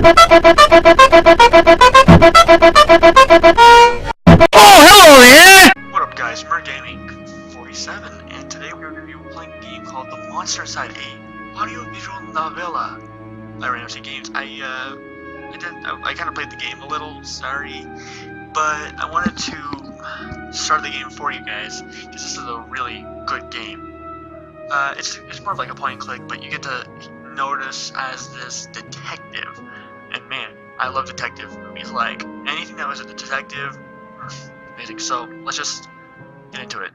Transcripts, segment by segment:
Hello there! What up guys, Mergaming47, and today we're going to be playing a game called The Monster Side 8 Audiovisual Novella by Ramsey Games. I kind of played the game a little, sorry, but I wanted to start the game for you guys, because this is a really good game. It's more of like a point and click, but you get to notice as this detective, and man, I love detective movies. Like, anything that was a detective, amazing. So let's just get into it.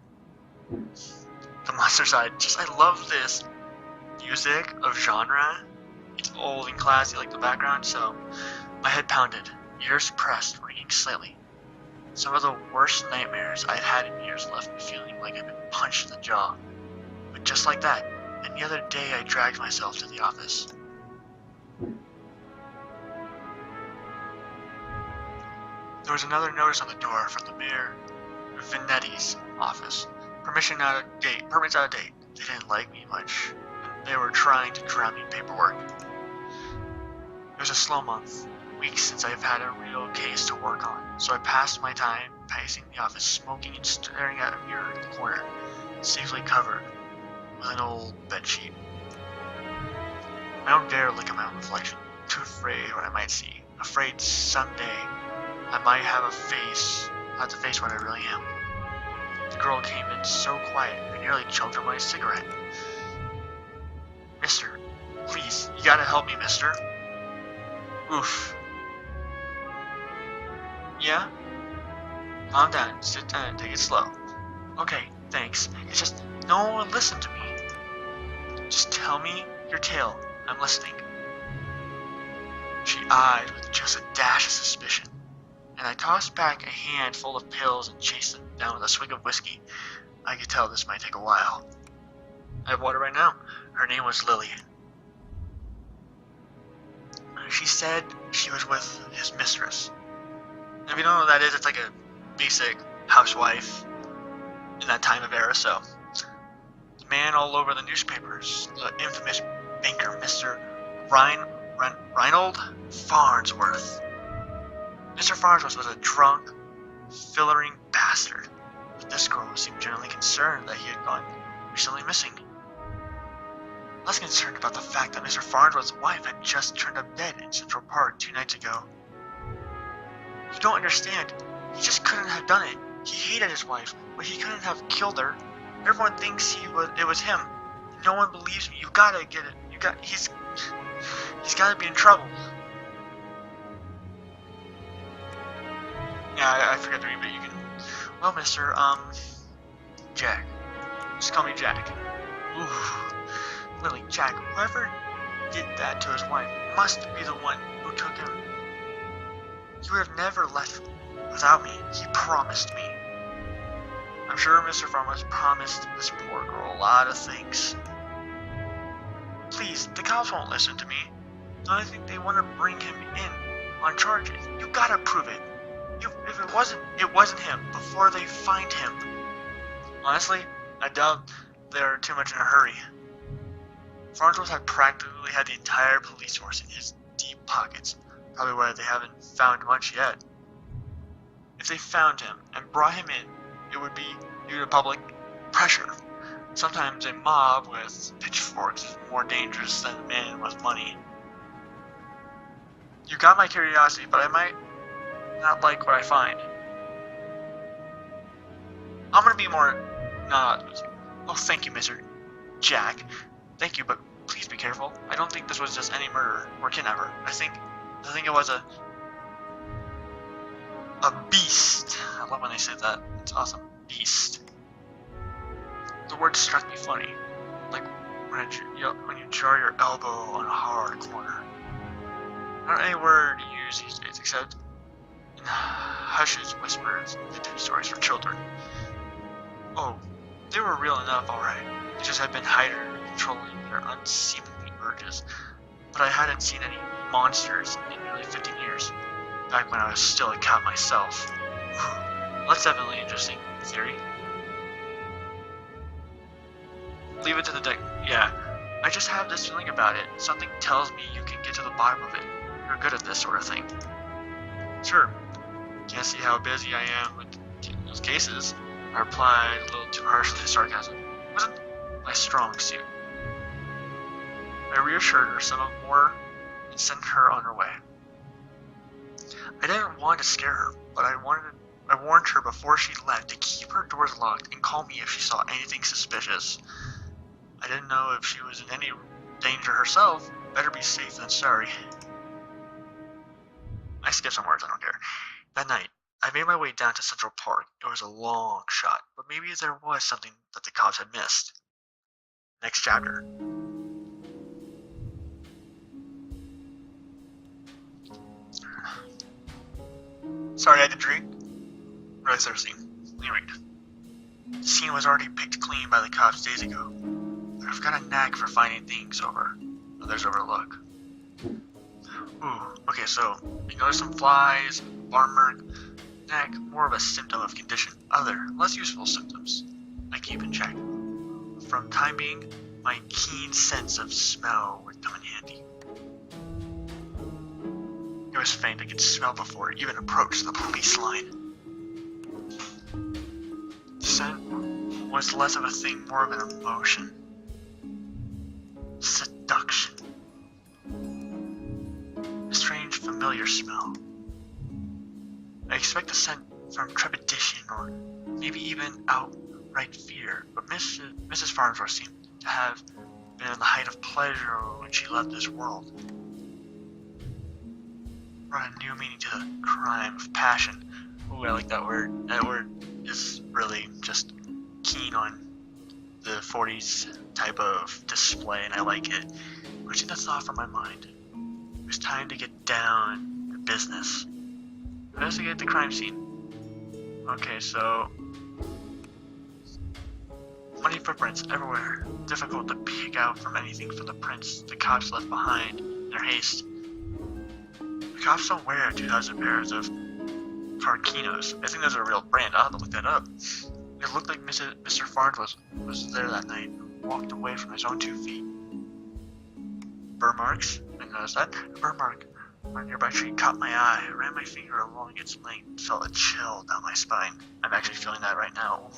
The Monster Side. I love this music of genre. It's old and classy, like the background. So my head pounded, ears pressed, ringing slightly. Some of the worst nightmares I've had in years left me feeling like I'd been punched in the jaw. But just like that, any other day I dragged myself to the office. There was another notice on the door from the Mayor Vinetti's office. Permits out of date. They didn't like me much. They were trying to drown me in paperwork. It was a slow month. Weeks since I've had a real case to work on, so I passed my time pacing the office, smoking and staring at a mirror in the corner, safely covered with an old bedsheet. I don't dare look at my own reflection, too afraid what I might see, afraid someday I might have to face what I really am. The girl came in so quiet, I nearly choked on my cigarette. Mister, please, you gotta help me, mister. Oof. Yeah? Calm down, sit down and take it slow. Okay, thanks. It's just, no one will listen to me. Just tell me your tale. I'm listening. She eyed with just a dash of suspicion, and I tossed back a hand full of pills and chased them down with a swig of whiskey. I could tell this might take a while. I have water right now. Her name was Lillian. She said she was with his mistress. If you don't know what that is, it's like a basic housewife in that time of era, so. The man all over the newspapers, the infamous banker, Mr. Reinhold Farnsworth. Mr. Farnsworth was a drunk, fillering bastard, but this girl seemed generally concerned that he had gone recently missing. Less concerned about the fact that Mr. Farnsworth's wife had just turned up dead in Central Park 2 nights ago. You don't understand. He just couldn't have done it. He hated his wife, but he couldn't have killed her. Everyone thinks it was him. No one believes me. You gotta get it. He's gotta be in trouble. Yeah, I forgot to read, but you can. Well, Mr. Jack. Just call me Jack. Ooh, Lily, Jack. Whoever did that to his wife must be the one who took him. He would have never left without me. He promised me. I'm sure Mr. Farmers promised this poor girl a lot of things. Please, the cops won't listen to me. I think they want to bring him in on charges. You gotta prove it. If it wasn't him before they find him. Honestly, I doubt they're too much in a hurry. Farnsworth had practically had the entire police force in his deep pockets. Probably why they haven't found much yet. If they found him and brought him in, it would be due to public pressure. Sometimes a mob with pitchforks is more dangerous than a man with money. You got my curiosity, but I might not like what I find. I'm gonna be more not with you. Oh, thank you, Mr. Jack. Thank you, but please be careful. I don't think this was just any murder or kidnapper. I think it was a beast. I love when they say that. It's awesome. Beast. The word struck me funny, like when you jar your elbow on a hard corner. Not any word you use these days, except in hushes, whispers, vintage stories for children. Oh, they were real enough, alright. They just had been hiding and controlling their unseemly urges. But I hadn't seen any monsters in nearly 15 years, back when I was still a cat myself. That's definitely an interesting theory. Leave it to the deck. Yeah, I just have this feeling about it. Something tells me you can get to the bottom of it. You're good at this sort of thing. Sure. Can't see how busy I am with those cases. I replied a little too harshly to sarcasm. It wasn't my strong suit. I reassured her some more and sent her on her way. I didn't want to scare her, but I warned her before she left to keep her doors locked and call me if she saw anything suspicious. I didn't know if she was in any danger herself. Better be safe than sorry. I skipped some words, I don't care. That night, I made my way down to Central Park. It was a long shot, but maybe there was something that the cops had missed. Next chapter. Sorry, I had to drink. Really thirsty. Anyway, the scene was already picked clean by the cops days ago. But I've got a knack for finding things others overlook. Ooh, okay, so you notice some flies, barn mark, neck, more of a symptom of condition. Other, less useful symptoms I keep in check. From time being, my keen sense of smell would come in handy. It was faint. I could smell before it even approached the police line. The scent was less of a thing, more of an emotion. Seduction. A strange, familiar smell. I expect the scent from trepidation or maybe even outright fear, but Mrs. Farnsworth seemed to have been in the height of pleasure when she left this world. Brought a new meaning to the crime of passion. Ooh, I like that word. That word is really just keen on the 40s type of display, and I like it. Pushing the thought from my mind. It was time to get down to business. Investigate the crime scene. Okay, so muddy footprints everywhere. Difficult to pick out from anything from the prints the cops left behind in their haste. The cops don't wear 2,000 pairs of Carquinos. I think those are a real brand. I'll have to look that up. It looked like Mr. Farnsworth was there that night and walked away from his own 2 feet. Burr marks? I noticed that. A burr mark on a nearby tree caught my eye. I ran my finger along its length and felt a chill down my spine. I'm actually feeling that right now.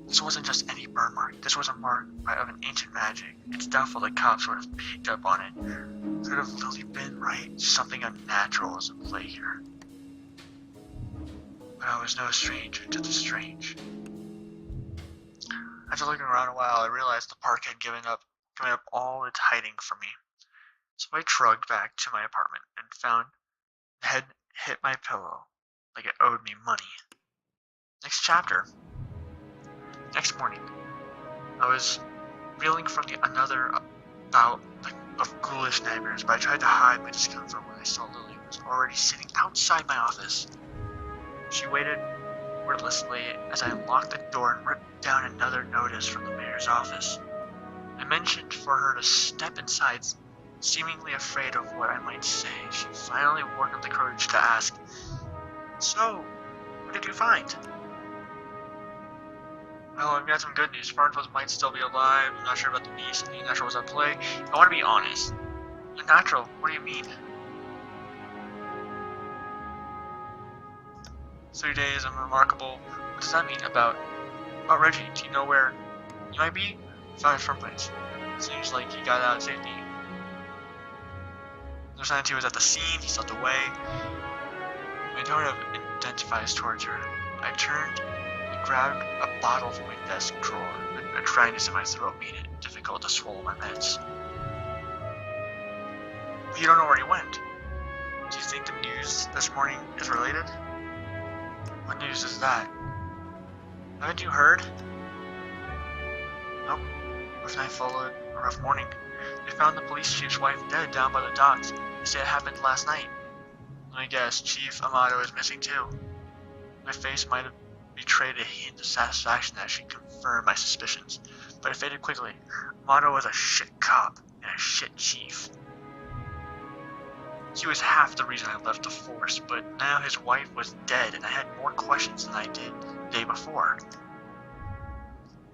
This wasn't just any burn mark. This was a mark of an ancient magic. It's doubtful the cops would have picked up on it. Could have Lily been right? Something unnatural is at play here. But I was no stranger to the strange. After looking around a while, I realized the park had given up all its hiding from me. So I trudged back to my apartment and found the head hit my pillow like it owed me money. Next chapter. Next morning, I was reeling from another bout of ghoulish nightmares, but I tried to hide my discomfort when I saw Lily was already sitting outside my office. She waited wordlessly as I unlocked the door and ripped down another notice from the mayor's office. I mentioned for her to step inside, seemingly afraid of what I might say. She finally worked up the courage to ask, "So, what did you find?" "Well, I've got some good news. Farnsworth might still be alive. I'm not sure about the beast. Something unnatural was at play. I want to be honest." "Unnatural? What do you mean?" 3 days and remarkable. What does that mean about Reggie? Do you know where he might be? Found his front place. Seems like he got out of safety. No signs he was at the scene. He slipped away. My tone of identifies towards her. I turned and grabbed a bottle from my desk drawer. A dryness in my throat made it difficult to swallow my meds. But you don't know where he went. Do you think the news this morning is related? What news is that? Haven't you heard? Nope. Rough night followed a rough morning. They found the police chief's wife dead down by the docks. They say it happened last night. Let me guess, Chief Amato is missing too. My face might have betrayed a hint of satisfaction that she confirmed my suspicions, but it faded quickly. Amato was a shit cop and a shit chief. He was half the reason I left the force, but now his wife was dead and I had more questions than I did the day before.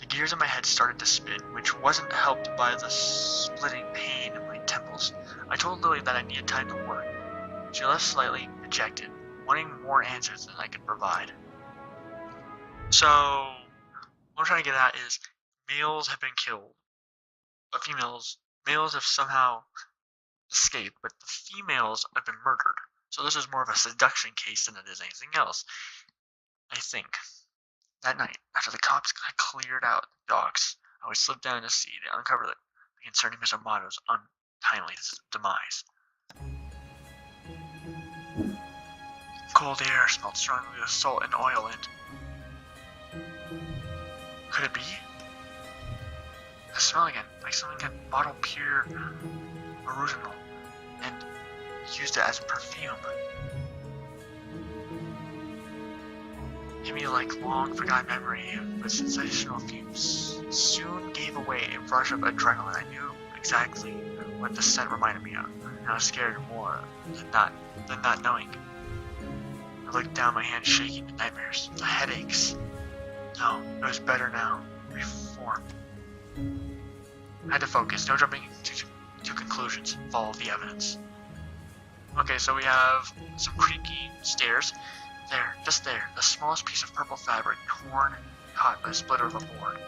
The gears in my head started to spin, which wasn't helped by the splitting pain in my temples. emails. I told Lily that I needed time to work. She left slightly dejected, wanting more answers than I could provide. So, what I'm trying to get at is, males have been killed, but males have somehow escaped, but the females have been murdered. So this is more of a seduction case than it is anything else, I think. That night, after the cops had cleared out the docks, I would slip down to see to uncover the concerning Mr. Amato's untimely demise. Cold air smelled strongly of salt and oil, and could it be? I smell again, like something had bottled pure original and used it as a perfume. Hit me like long forgotten memory of sensational fumes. Soon gave away a rush of adrenaline. I knew exactly what the scent reminded me of, and I was scared more than not knowing. I looked down, my hands shaking in nightmares, the headaches. No, it was better now. Reformed. I had to focus, no jumping to conclusions. Follow the evidence. Okay, so we have some creaky stairs. There, just there, the smallest piece of purple fabric torn, caught by a splitter of a board.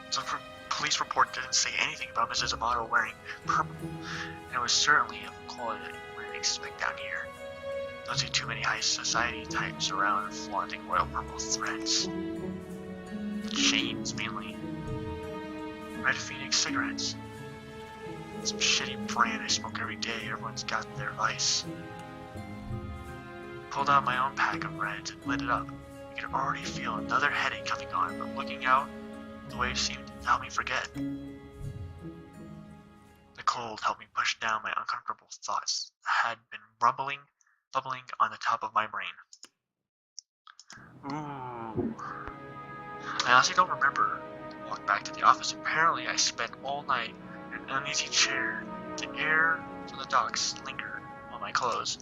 Some police report didn't say anything about Mrs. Amato wearing purple, and it was certainly of a quality that you wouldn't expect down here. Don't see too many high society types around flaunting royal purple threads. Chains, mainly. Red Phoenix cigarettes. Some shitty brand I smoke every day. Everyone's got their vice. Pulled out my own pack of reds and lit it up. I could already feel another headache coming on, but looking out, the waves seemed to help me forget. The cold helped me push down my uncomfortable thoughts that had been bubbling on the top of my brain. Ooh. I honestly don't remember the walk back to the office. Apparently, I spent all night in an uneasy chair. The air from the docks lingered on my clothes.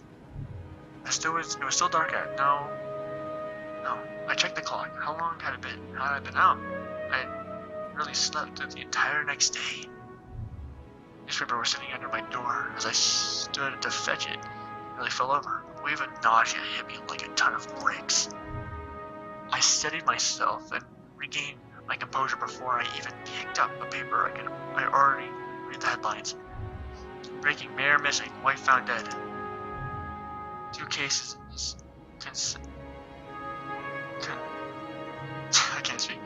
It was still dark out. No. I checked the clock. How long had it been? How had I been out? I had really slept through the entire next day. Newspaper was sitting under my door. As I stood to fetch it, I nearly fell over. A wave of nausea hit me like a ton of bricks. I steadied myself and regained my composure before I even picked up a paper. I already read the headlines. Breaking Mayor missing, wife found dead. 2 cases I can't speak.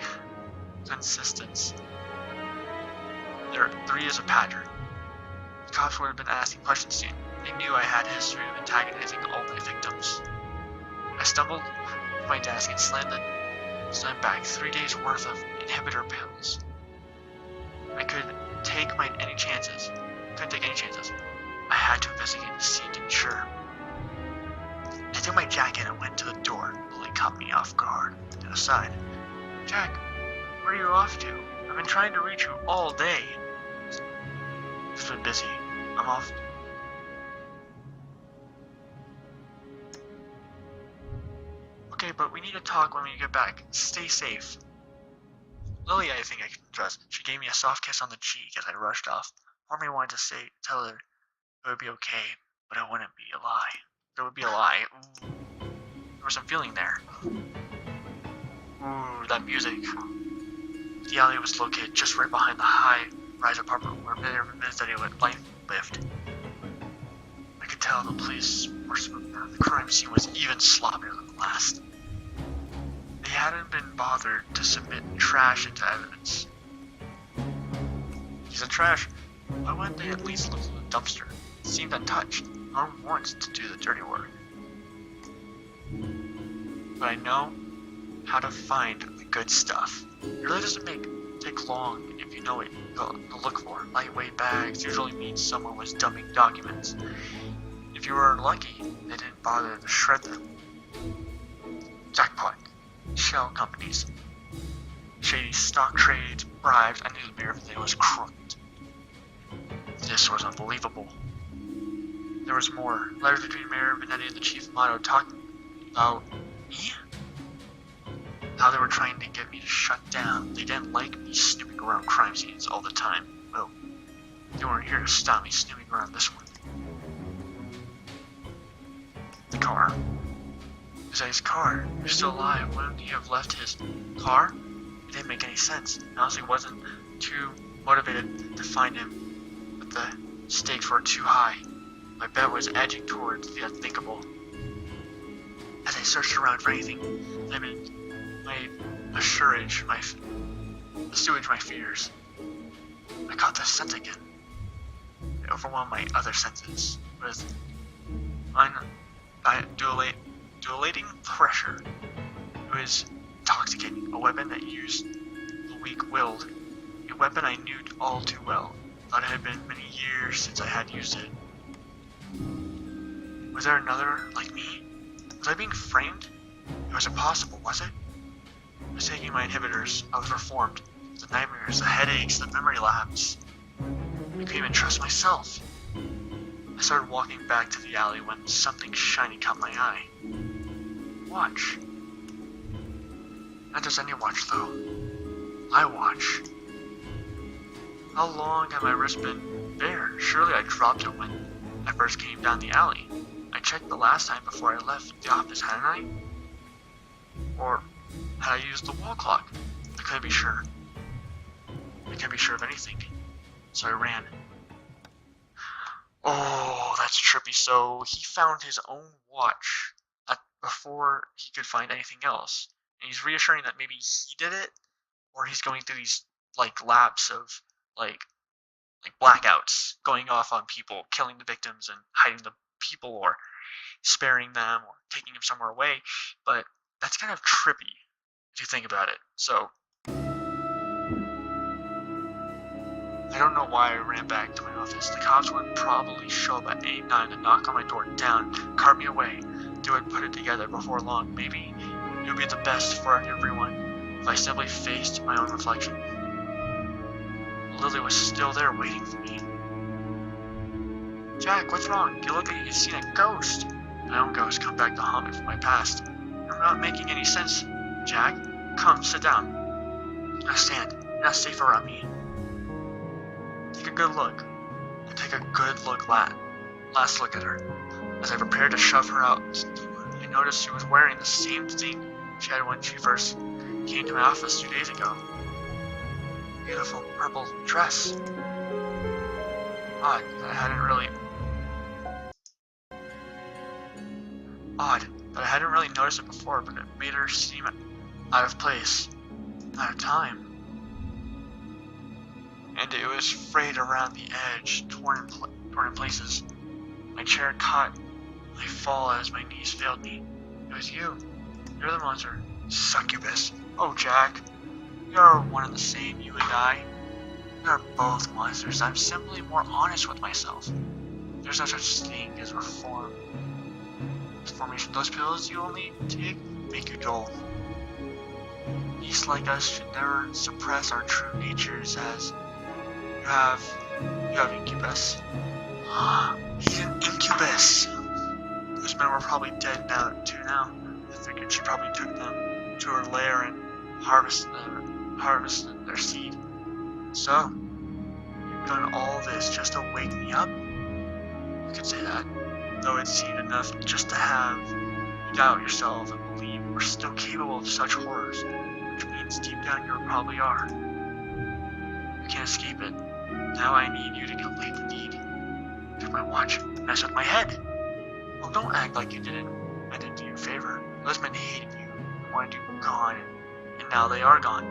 Consistence. There are 3 as a pattern. The cops would have been asking questions soon. They knew I had a history of antagonizing all my victims. I stumbled to my desk and slammed back 3 days worth of inhibitor pills. I couldn't take any chances. I had to investigate the scene to be sure. I took my jacket and went to the door. Lily caught me off guard to the side. Jack, where are you off to? I've been trying to reach you all day. It's been busy. I'm off. Okay, but we need to talk when we get back. Stay safe. Lily, I think I can trust. She gave me a soft kiss on the cheek as I rushed off. Part of me wanted to tell her it would be okay, but it wouldn't be a lie. There would be a lie. Ooh. There was some feeling there. Ooh, that music. The alley was located just right behind the high-rise apartment where Ms. Eddie lived. I could tell the police were the crime scene was even sloppier than the last. They hadn't been bothered to submit trash into evidence. He said trash. Why wouldn't they at least look at the dumpster? It seemed untouched. No one wants to do the dirty work. But I know how to find the good stuff. It really doesn't take long if you know what to look for. Lightweight bags usually means someone was dumping documents. If you were lucky, they didn't bother to shred them. Jackpot. Shell companies. Shady stock trades, bribes. I knew everything was crooked. This was unbelievable. There was more. Letters between Mayor Benetti and the Chief Amato talking about me? How they were trying to get me to shut down. They didn't like me snooping around crime scenes all the time. Well, You weren't here to stop me snooping around this one. The car. Is that his car? You're still alive. Wouldn't he have left his car? It didn't make any sense. I honestly wasn't too motivated to find him, but the stakes were too high. My bet was edging towards the unthinkable. As I searched around for anything, I made assuage my fears. I caught the scent again. It overwhelmed my other senses with dualating pressure. It was intoxicating, a weapon that used the weak-willed, a weapon I knew all too well. Thought it had been many years since I had used it. Was there another like me? Was I being framed? It was impossible, was it? I was taking my inhibitors. I was reformed. The nightmares, the headaches, the memory lapse. I couldn't even trust myself. I started walking back to the alley when something shiny caught my eye. Watch. Not just any watch, though. My watch. How long had my wrist been bare? Surely I dropped it when I first came down the alley. I checked the last time before I left the office, hadn't I? Or had I used the wall clock? I couldn't be sure. I couldn't be sure of anything. So I ran. Oh, that's trippy. So he found his own watch before he could find anything else. And he's reassuring that maybe he did it, or he's going through these like lapses of like blackouts, going off on people, killing the victims and hiding the people, or sparing them, or taking them somewhere away. But that's kind of trippy if you think about it. So I don't know why I ran back to my office. The cops would probably show up at 8-9 to knock on my door down, cart me away. They would put it together before long. Maybe it would be the best for everyone if I simply faced my own reflection. Lily was still there waiting for me. Jack, what's wrong? You look like you've seen a ghost. My own ghost come back to haunt me from my past. You're not making any sense, Jack. Come, sit down. Now stand. You're not safe around me. Take a good look. And take a good look, last look at her. As I prepared to shove her out, I noticed she was wearing the same thing she had when she first came to my office 2 days ago. Beautiful purple dress. Odd that I hadn't really noticed it before, but it made her seem out of place, out of time. And it was frayed around the edge, torn in places. My chair caught my fall as my knees failed me. It was you. You're the monster. Succubus. Oh, Jack. You're one and the same, you and I. We are both monsters. I'm simply more honest with myself. There's no such thing as reformation. Those pills you only take make you dull. Beasts like us should never suppress our true natures, as you have incubus. He's an incubus. Those men were probably dead now. I figured she probably took them to her lair and harvested their seed. So, you've done all this just to wake me up? You could say that, though it seemed enough just to have you doubt yourself and believe we're still capable of such horrors, which means deep down you probably are. You can't escape it. Now I need you to complete the deed. Took my watch, mess with my head. Oh, don't act like you didn't. I didn't do you a favor. Those men hated you, wanted you gone, and now they are gone.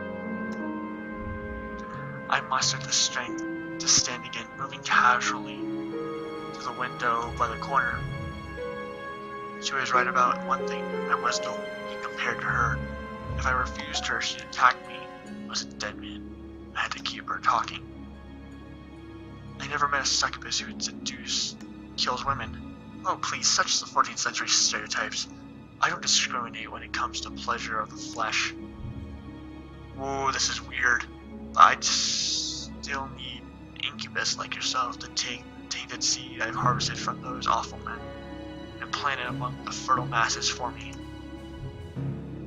I mustered the strength to stand again, moving casually to the window by the corner. She was right about one thing. I was dull compared to her. If I refused her, she'd attack me. I was a dead man. I had to keep her talking. I never met a succubus who would seduce, kills women. Oh please, such the 14th century stereotypes. I don't discriminate when it comes to pleasure of the flesh. Whoa, this is weird. I still need an incubus like yourself to take the tainted seed I've harvested from those awful men and plant it among the fertile masses for me.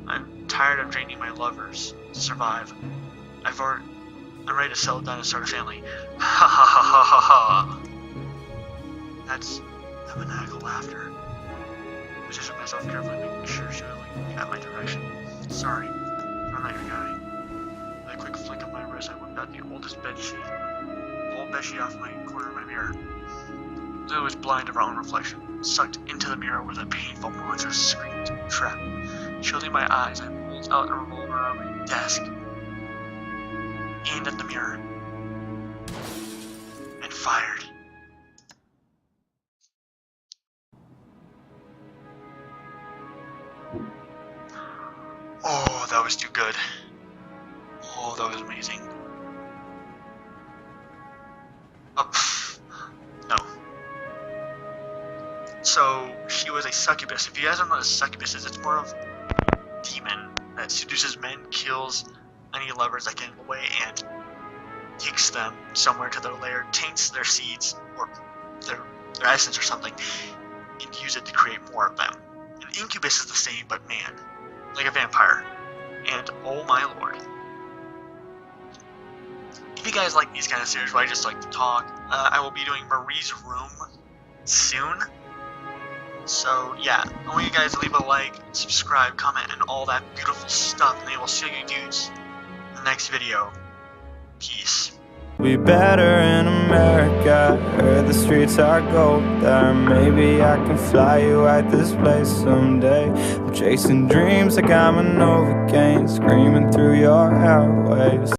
I'm tired of draining my lovers to survive. I've I'm ready to settle down and start a family. Ha ha ha ha ha ha. That's the maniacal laughter. I positioned myself carefully, making sure she would look at my direction. Sorry, I'm not your guy. With a quick flick of my wrist, I whipped out the oldest bedsheet. The old bedsheet off my corner of my mirror. Lily was blind of her own reflection, sucked into the mirror with a painful monster screamed, trap. Shielding my eyes, I pulled out a revolver on my desk, aimed at the mirror, and fired. Oh, that was too good. Oh, that was amazing. No. So, she was a succubus. If you guys don't know what a succubus is, it's more of a demon that seduces men, kills any lovers that get in the way, and takes them somewhere to their lair, taints their seeds, or their essence or something, and use it to create more of them. An incubus is the same, but man. Like a vampire. And oh my lord. If you guys like these kind of series where I just like to talk, I will be doing Marie's Room soon. So yeah, I want you guys to leave a like, subscribe, comment, and all that beautiful stuff, and I will see you dudes in the next video. Peace. Be better in America. Heard the streets are gold there. Maybe I can fly you at this place someday. I'm chasing dreams like I'm an Novocaine, screaming through your airwaves.